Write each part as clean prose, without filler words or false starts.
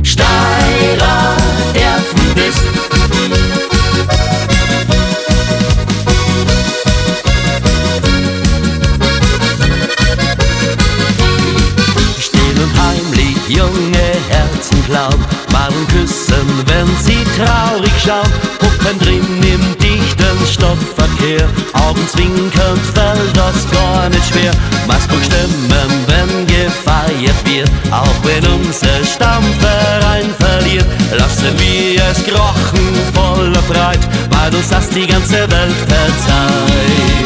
Steirer derfen bist. Still und heimlich junge Herzen glauben, mal und küssen, wenn sie traurig schauen. Puppen drin im dichten Stadtverkehr, augenzwinkernd fällt das gar nicht schwer. Maßbuch stimmen, wenn gefeiert wird, auch wenn unser Stammverein verliert. Lassen wir es krachen voller Freude, weil uns das die ganze Welt verzeiht.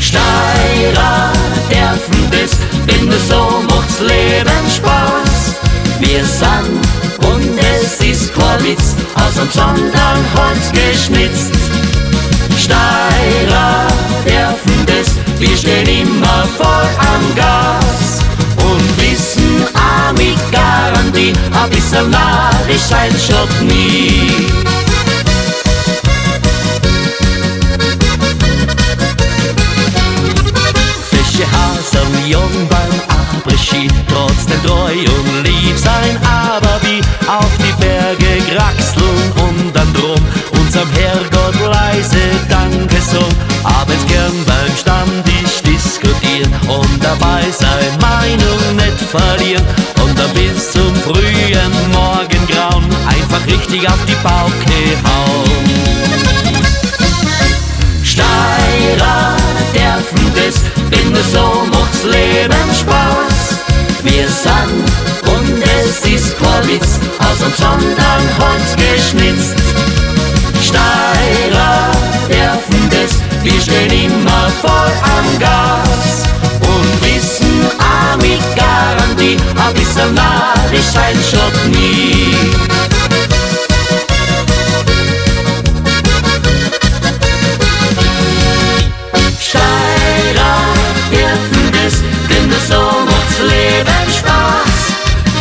Steirer derfen bist, denn nur so macht's Leben Spaß. Wir sind, und es ist kein Witz, aus dem Sonnenholz geschnitzt. Steirer derfen bist, wir stehen immer voll am Gas und wissen auch mit Garantie, ein bisschen narisch sein schon nie. Hasen jung beim Après-Ski, trotzdem treu und lieb sein, aber wie auf die Berge kraxeln und dann drum unserem Herrgott leise Dankesung. Abends gern beim Stammtisch diskutieren und dabei sein Meinung nicht verlieren und dann bis zum frühen Morgengrauen einfach richtig auf die Pauke hauen. Steirer derfen bist, denn nur so macht's Leben Spaß. Wir sind, und es ist kein Witz, aus dem Sonnenholz geschnitzt. Steirer derfen bist, wir stehen immer voll am Gas und wissen auch mit Garantie, ein bisschen narisch sein schon nie.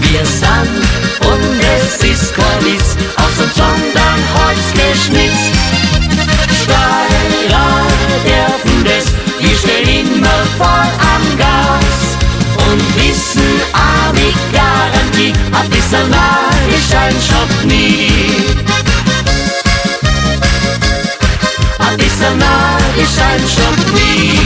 Wir sind, und es ist kein Witz, aus dem Sonnenholz geschnitzt. Steirer derfen das, wir stehen immer voll am Gas und wissen auch mit Garantie, ein bisschen narisch ein schon nie. Ein bisschen narisch ein schon nie.